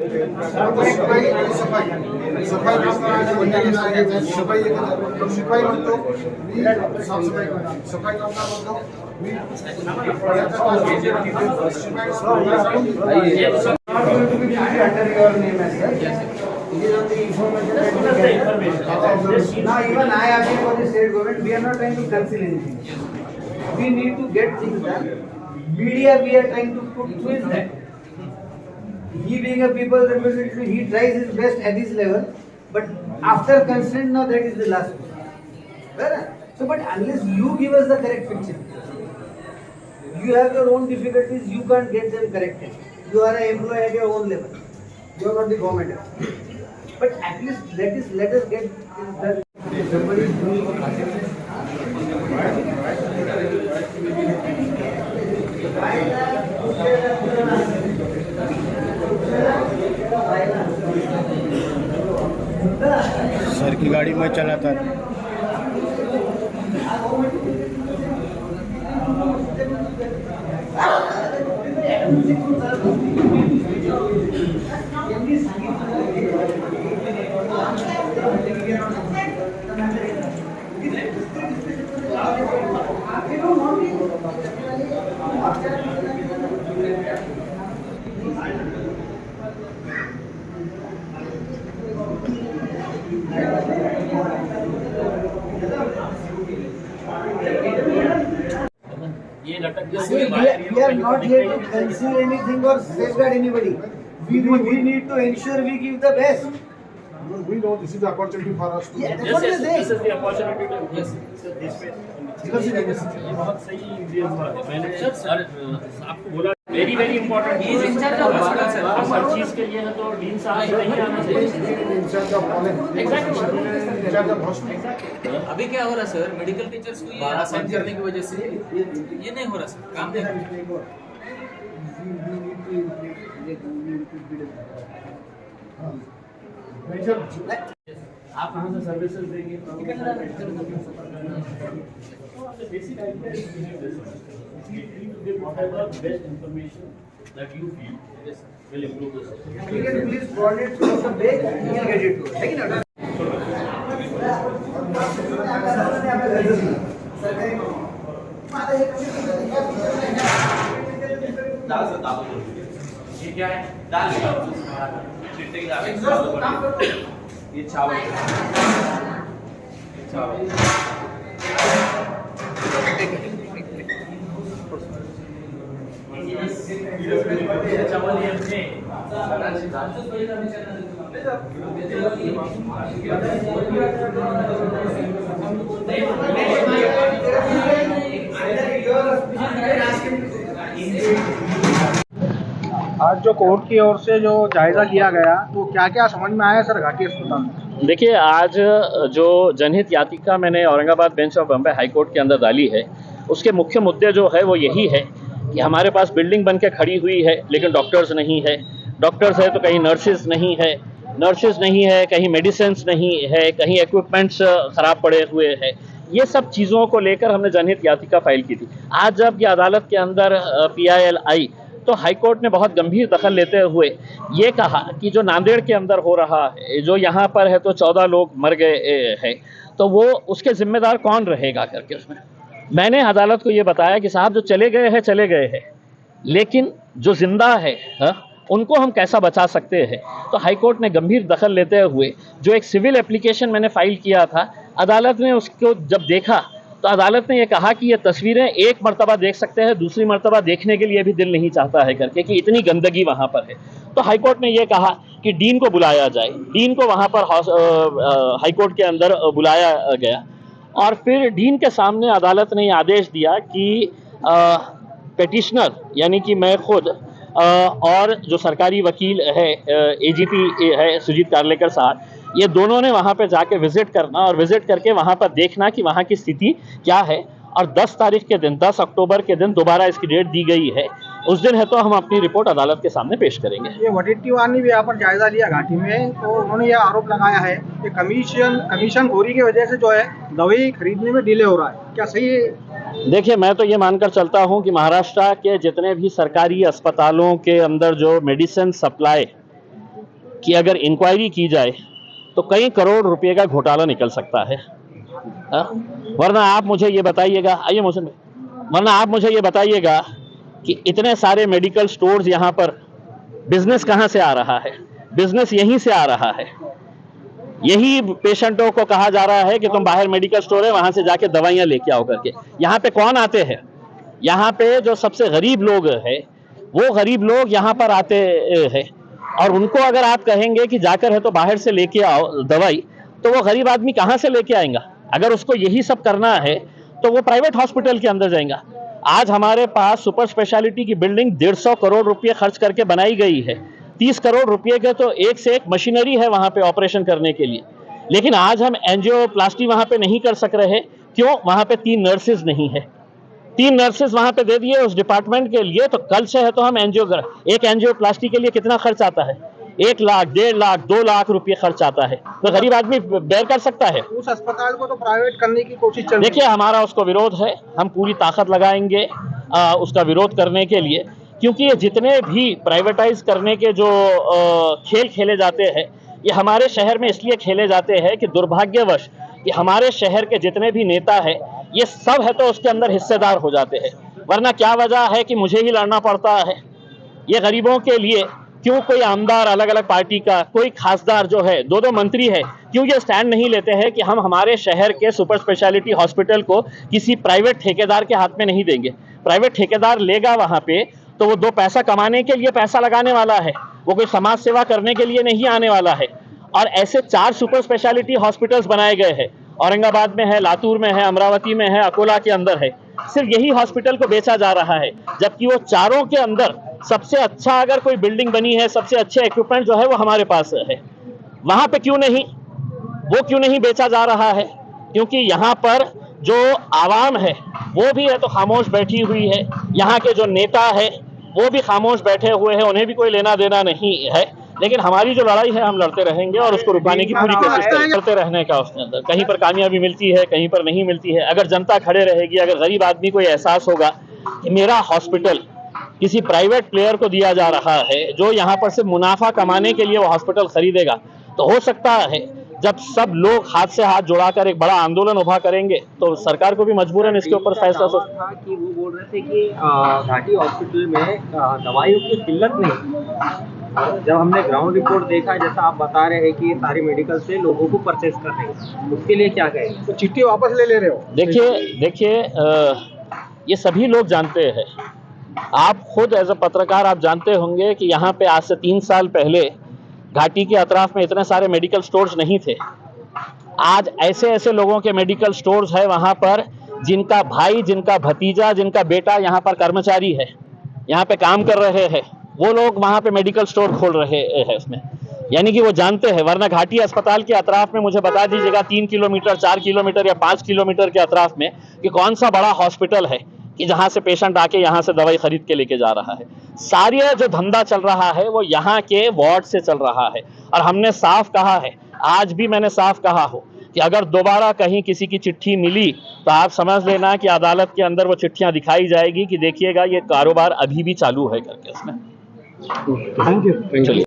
Now even I appeal for the state government, we are not trying to conceal anything. We need to get things done. Media we are trying to put through is that. He being a people's representative, he tries his best at this level, but after consent now that is the last one. So but unless you give us the correct picture, you have your own difficulties, you can't get them corrected. You are an employee at your own level. You are not the government. But at least let us get that somebody is doing sir की गाड़ी में चलाता we are not here to conceal anything or safeguard anybody. We need to ensure we give the best. We know this is the opportunity for us to. Yeah, that's what I'm saying. This is the opportunity to yes, sir, this way. ये बहुत सही ingredients बात है। मैंने sir आपको बोला very very important he is in charge of hospital sir. हर चीज के लिए है तो डीन साहब नहीं आना चाहिए। Incharge of college exactly incharge of hospital. अभी क्या हो रहा है सर, मेडिकल टीचर्स को ये असाइन करने की वजह से ये नहीं हो रहा सर, काम नहीं। आप कहाँ से सर्विसेज देंगे? Basic whatever best information that you feel will improve the system. You can please coordinate through the base and you will get it to. ये क्या है? दाल चिट्टे की दाल ये चावल चावल ये आज जो कोर्ट की ओर से जो जायजा लिया गया तो क्या क्या समझ में आया सर घाटी अस्पताल में? देखिए, आज जो जनहित याचिका मैंने Aurangabad bench of Bombay high court के अंदर डाली है, उसके मुख्य मुद्दे जो है वो यही है कि हमारे पास बिल्डिंग बन के खड़ी हुई है लेकिन डॉक्टर्स नहीं है, डॉक्टर्स है तो कहीं नर्सेज नहीं है, कहीं मेडिसिन नहीं है, कहीं इक्विपमेंट्स ख़राब पड़े हुए हैं। ये सब चीज़ों को लेकर हमने जनहित याचिका फाइल की थी। आज जब ये अदालत के अंदर PIL आई तो हाईकोर्ट ने बहुत गंभीर दखल लेते हुए ये कहा कि जो नांदेड़ के अंदर हो रहा है, जो यहाँ पर है तो 14 लोग मर गए हैं, तो वो उसके जिम्मेदार कौन रहेगा करके उसमें मैंने अदालत को ये बताया कि साहब जो चले गए हैं, लेकिन जो जिंदा है उनको हम कैसा बचा सकते हैं। तो हाईकोर्ट ने गंभीर दखल लेते हुए जो एक सिविल एप्लीकेशन मैंने फाइल किया था, अदालत ने उसको जब देखा तो अदालत ने ये कहा कि ये तस्वीरें एक मर्तबा देख सकते हैं, दूसरी मर्तबा देखने के लिए भी दिल नहीं चाहता है करके कि इतनी गंदगी वहाँ पर है। तो हाईकोर्ट ने ये कहा कि डीन को बुलाया जाए। डीन को वहाँ पर हाईकोर्ट के अंदर बुलाया गया और फिर डीन के सामने अदालत ने ये आदेश दिया कि पेटिशनर यानी कि मैं खुद और जो सरकारी वकील है AGP है सुजीत कारलेकर साहब, ये दोनों ने वहाँ पे जाके विजिट करना और विजिट करके वहाँ पर देखना कि वहाँ की स्थिति क्या है। और 10 तारीख के दिन 10 अक्टूबर के दिन दोबारा इसकी डेट दी गई है, उस दिन है तो हम अपनी रिपोर्ट अदालत के सामने पेश करेंगे। ये वडेट्टीवार ने भी यहाँ पर जायजा लिया घाटी में, तो उन्होंने ये आरोप लगाया है कि कमीशन खोरी की वजह से जो है दवाई खरीदने में डिले हो रहा है, क्या सही है? देखिए, मैं तो ये मानकर चलता हूँ कि महाराष्ट्र के जितने भी सरकारी अस्पतालों के अंदर जो मेडिसिन सप्लाई कि अगर इंक्वायरी की जाए तो कई करोड़ रुपए का घोटाला निकल सकता है। वरना आप मुझे ये बताइएगा, आइए मोहसिन भाई, वरना आप मुझे ये बताइएगा कि इतने सारे मेडिकल स्टोर्स यहाँ पर, बिजनेस कहाँ से आ रहा है? बिजनेस यहीं से आ रहा है। यही पेशेंटों को कहा जा रहा है कि तुम बाहर मेडिकल स्टोर है वहां से जाके दवाइयां लेके आओ करके। यहाँ पे कौन आते हैं? यहाँ पे जो सबसे गरीब लोग हैं वो गरीब लोग यहाँ पर आते हैं, और उनको अगर आप कहेंगे कि जाकर है तो बाहर से लेके आओ दवाई, तो वो गरीब आदमी कहाँ से लेके आएगा? अगर उसको यही सब करना है तो वो प्राइवेट हॉस्पिटल के अंदर जाएगा। आज हमारे पास सुपर स्पेशलिटी की बिल्डिंग 150 करोड़ रुपये खर्च करके बनाई गई है। 30 करोड़ रुपये के तो एक से एक मशीनरी है वहां पे ऑपरेशन करने के लिए, लेकिन आज हम एंजियोप्लास्टी वहां पे नहीं कर सक रहे। क्यों? वहां पे 3 नर्सेज नहीं है। 3 नर्सेज वहां पे दे दिए उस डिपार्टमेंट के लिए, तो कल से है तो हम एक एंजियोप्लास्टी के लिए कितना खर्च आता है? 1 लाख, 1.5 लाख, 2 लाख रुपये खर्च आता है। तो गरीब आदमी बेयर कर सकता है? उस अस्पताल को तो प्राइवेट करने की कोशिश चल रही है। देखिए, हमारा उसको विरोध है, हम पूरी ताकत लगाएंगे उसका विरोध करने के लिए, क्योंकि ये जितने भी प्राइवेटाइज करने के जो खेल खेले जाते हैं, ये हमारे शहर में इसलिए खेले जाते हैं कि दुर्भाग्यवश कि हमारे शहर के जितने भी नेता हैं ये सब है तो उसके अंदर हिस्सेदार हो जाते हैं। वरना क्या वजह है कि मुझे ही लड़ना पड़ता है ये गरीबों के लिए? क्यों कोई आमदार अलग अलग पार्टी का, कोई खासदार जो है, 2-2 मंत्री है, क्यों ये स्टैंड नहीं लेते हैं कि हम हमारे शहर के सुपर स्पेशलिटी हॉस्पिटल को किसी प्राइवेट ठेकेदार के हाथ में नहीं देंगे? प्राइवेट ठेकेदार लेगा वहां पे तो वो 2 पैसा कमाने के लिए पैसा लगाने वाला है, वो कोई समाज सेवा करने के लिए नहीं आने वाला है। और ऐसे 4 सुपर स्पेशलिटी हॉस्पिटल्स बनाए गए हैं, औरंगाबाद में है, लातूर में है, अमरावती में है, अकोला के अंदर है। सिर्फ यही हॉस्पिटल को बेचा जा रहा है, जबकि वो चारों के अंदर सबसे अच्छा अगर कोई बिल्डिंग बनी है, सबसे अच्छे इक्विपमेंट जो है वो हमारे पास है। वहां पे क्यों नहीं बेचा जा रहा है? क्योंकि यहाँ पर जो आवाम है वो भी है तो खामोश बैठी हुई है, यहाँ के जो नेता है वो भी खामोश बैठे हुए हैं, उन्हें भी कोई लेना देना नहीं है। लेकिन हमारी जो लड़ाई है हम लड़ते रहेंगे और उसको रुकाने की पूरी कोशिश करते रहने का। उसके अंदर कहीं पर कामयाबी मिलती है, कहीं पर नहीं मिलती है। अगर जनता खड़े रहेगी, अगर गरीब आदमी को एहसास होगा कि मेरा हॉस्पिटल किसी प्राइवेट प्लेयर को दिया जा रहा है जो यहाँ पर सिर्फ मुनाफा कमाने के लिए वो हॉस्पिटल खरीदेगा, तो हो सकता है जब सब लोग हाथ से हाथ जुड़ाकर एक बड़ा आंदोलन उभा करेंगे तो सरकार को भी मजबूरन इसके ऊपर फैसला था कि वो बोल रहे थे कि घाटी हॉस्पिटल में दवाइयों की किल्लत नहीं। जब हमने ग्राउंड रिपोर्ट देखा, जैसा आप बता रहे हैं कि ये सारी मेडिकल से लोगों को परचेज कर रहे हैं, उसके लिए क्या कहेंगे? तो चिट्ठी वापस ले रहे हो? देखिए ये सभी लोग जानते हैं, आप खुद एज अ पत्रकार आप जानते होंगे कि यहाँ पे आज से 3 साल पहले घाटी के अतराफ में इतने सारे मेडिकल स्टोर्स नहीं थे। आज ऐसे ऐसे लोगों के मेडिकल स्टोर्स है वहाँ पर जिनका भाई, जिनका भतीजा, जिनका बेटा यहाँ पर कर्मचारी है, यहाँ पे काम कर रहे हैं, वो लोग वहाँ पे मेडिकल स्टोर खोल रहे हैं उसमें, यानी कि वो जानते हैं। वरना घाटी अस्पताल के अतराफ में मुझे बता दीजिएगा 3 किलोमीटर, 4 किलोमीटर या 5 किलोमीटर के अतराफ में कि कौन सा बड़ा हॉस्पिटल है कि जहां से पेशेंट आके यहाँ से दवाई खरीद के लेके जा रहा है। सारी जो धंधा चल रहा है वो यहाँ के वार्ड से चल रहा है। और हमने साफ कहा है, आज भी मैंने साफ कहा हो कि अगर दोबारा कहीं किसी की चिट्ठी मिली तो आप समझ लेना कि अदालत के अंदर वो चिट्ठियां दिखाई जाएगी कि देखिएगा ये कारोबार अभी भी चालू है करके। इसमें थैंक यू। चलिए।